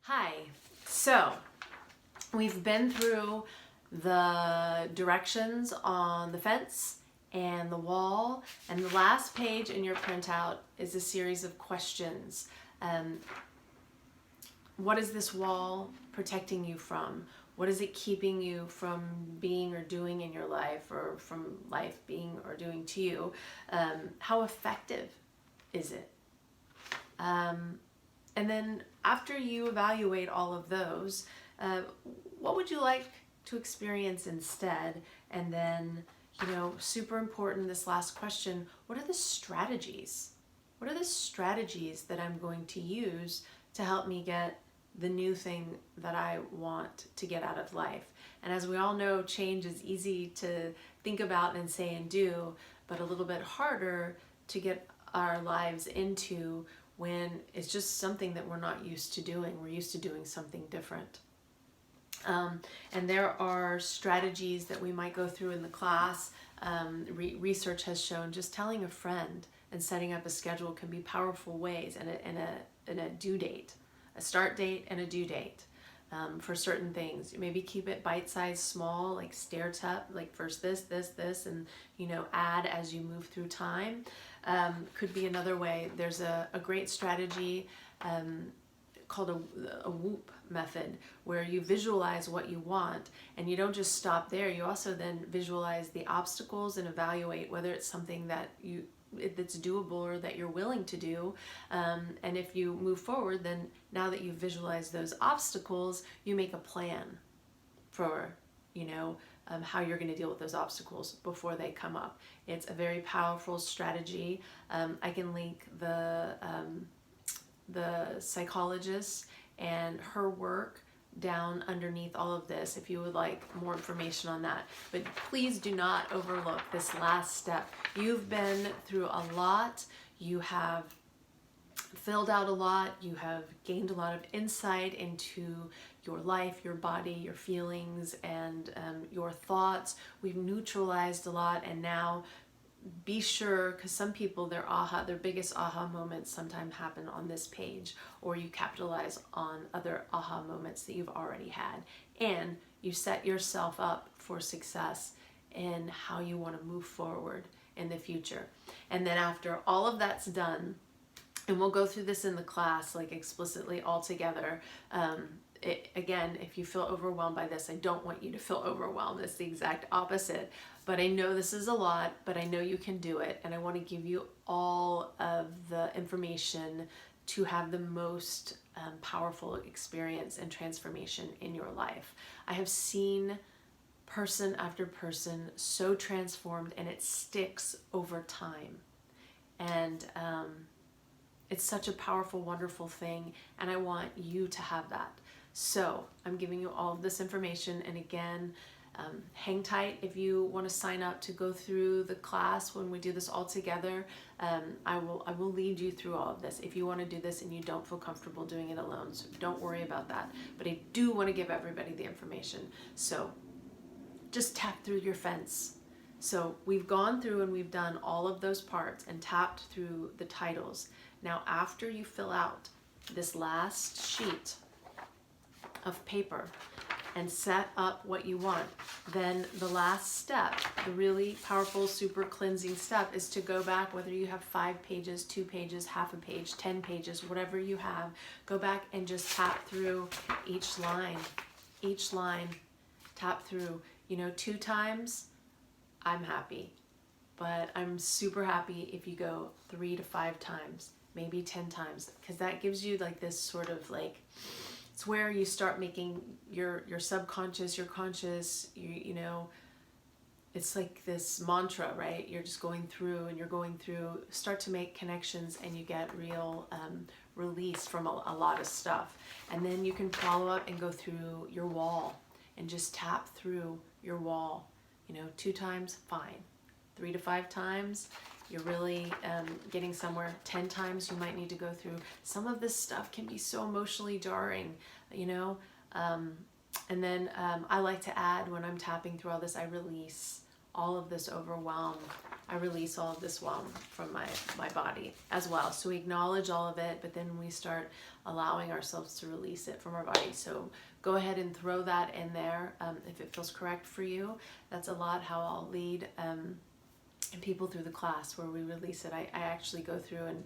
Hi. So we've been through the directions on the fence and the wall, and the last page in your printout is a series of questions. What is this wall protecting you from? What is it keeping you from being or doing in your life, or from life being or doing to you? How effective is it? And then after you evaluate all of those, what would you like to experience instead? And then, super important, this last question, what are the strategies? What are the strategies that I'm going to use to help me get the new thing that I want to get out of life? And as we all know, change is easy to think about and say and do, but a little bit harder to get our lives into when it's just something that we're not used to doing. We're used to doing something different. And there are strategies that we might go through in the class. Research has shown just telling a friend and setting up a schedule can be powerful ways, and a due date, a start date and a due date. For certain things, maybe keep it bite-sized, small, like stair step, like first this, and add as you move through time. Could be another way. There's a great strategy called a whoop method, where you visualize what you want, and you don't just stop there. You also then visualize the obstacles and evaluate whether it's something that's doable or that you're willing to do. And if you move forward, then now that you've visualized those obstacles, you make a plan for how you're going to deal with those obstacles before they come up. It's a very powerful strategy. I can link the psychologist and her work down underneath all of this if you would like more information on that. But please do not overlook this last step. You've been through a lot. You have filled out a lot. You have gained a lot of insight into your life, your body, your feelings, and your thoughts. We've neutralized a lot, and now be sure, because some people, their biggest aha moments sometimes happen on this page, or you capitalize on other aha moments that you've already had, and you set yourself up for success in how you want to move forward in the future. And then after all of that's done, and we'll go through this in the class, like explicitly all together. Again, if you feel overwhelmed by this, I don't want you to feel overwhelmed. It's the exact opposite. But I know this is a lot, but I know you can do it. And I want to give you all of the information to have the most powerful experience and transformation in your life. I have seen person after person so transformed, and it sticks over time. And it's such a powerful, wonderful thing, and I want you to have that. So I'm giving you all of this information, and again, hang tight if you want to sign up to go through the class when we do this all together. I will lead you through all of this if you want to do this and you don't feel comfortable doing it alone, so don't worry about that. But I do want to give everybody the information, so just tap through your fence. So we've gone through and we've done all of those parts and tapped through the titles. Now, after you fill out this last sheet of paper and set up what you want, then the last step, the really powerful, super cleansing step, is to go back, whether you have 5 pages, 2 pages, half a page, 10 pages, whatever you have, go back and just tap through each line, tap through. 2 times, I'm happy, but I'm super happy if you go 3 to 5 times, maybe 10 times, because that gives you like this sort of like, it's where you start making your subconscious, your conscious, it's like this mantra, right? You're just going through and you're going through, start to make connections, and you get real release from a lot of stuff. And then you can follow up and go through your wall and just tap through your wall. 2 times, fine. 3 to 5 times, you're really getting somewhere. 10 times, you might need to go through. Some of this stuff can be so emotionally jarring, and then I like to add, when I'm tapping through all this, I release all of this overwhelm. I release all of this whelm from my body as well. So we acknowledge all of it, but then we start allowing ourselves to release it from our body. So go ahead and throw that in there if it feels correct for you. That's a lot how I'll lead people through the class, where we release it. I actually go through, and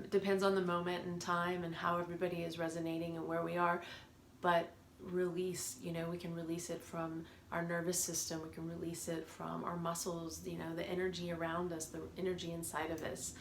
it depends on the moment and time and how everybody is resonating and where we are, but release, we can release it from our nervous system, we can release it from our muscles, the energy around us, the energy inside of us.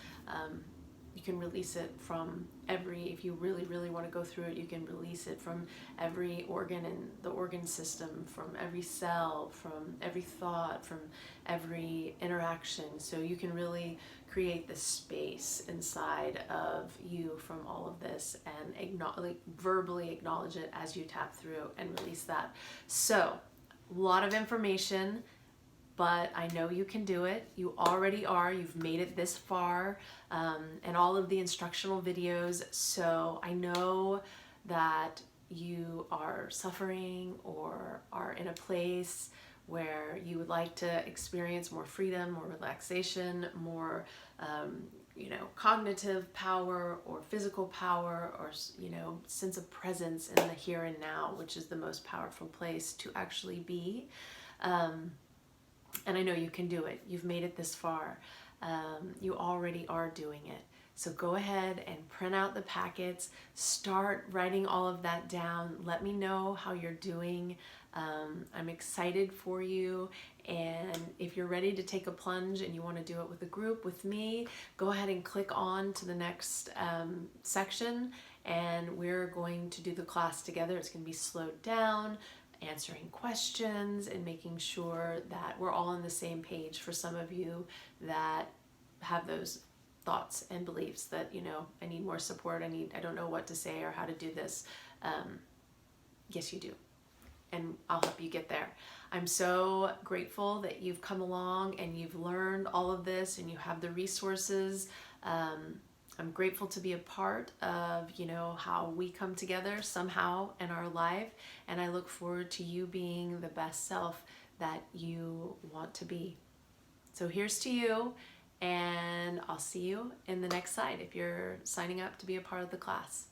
You can release it from if you really, really want to go through it, you can release it from every organ in the organ system, from every cell, from every thought, from every interaction. So you can really create this space inside of you from all of this, and verbally acknowledge it as you tap through and release that. So a lot of information, but I know you can do it. You already are. You've made it this far, and all of the instructional videos. So I know that you are suffering or are in a place where you would like to experience more freedom, more relaxation, more cognitive power or physical power, or sense of presence in the here and now, which is the most powerful place to actually be. And I know you can do it. You've made it this far. You already are doing it. So go ahead and print out the packets. Start writing all of that down. Let me know how you're doing. I'm excited for you. And if you're ready to take a plunge and you want to do it with a group, with me, go ahead and click on to the next section, and we're going to do the class together. It's going to be slowed down, answering questions, and making sure that we're all on the same page. For some of you that have those thoughts and beliefs that, I need more support, I don't know what to say or how to do this. Yes, you do. And I'll help you get there. I'm so grateful that you've come along and you've learned all of this and you have the resources. I'm grateful to be a part of, how we come together somehow in our life. And I look forward to you being the best self that you want to be. So here's to you, and I'll see you in the next slide if you're signing up to be a part of the class.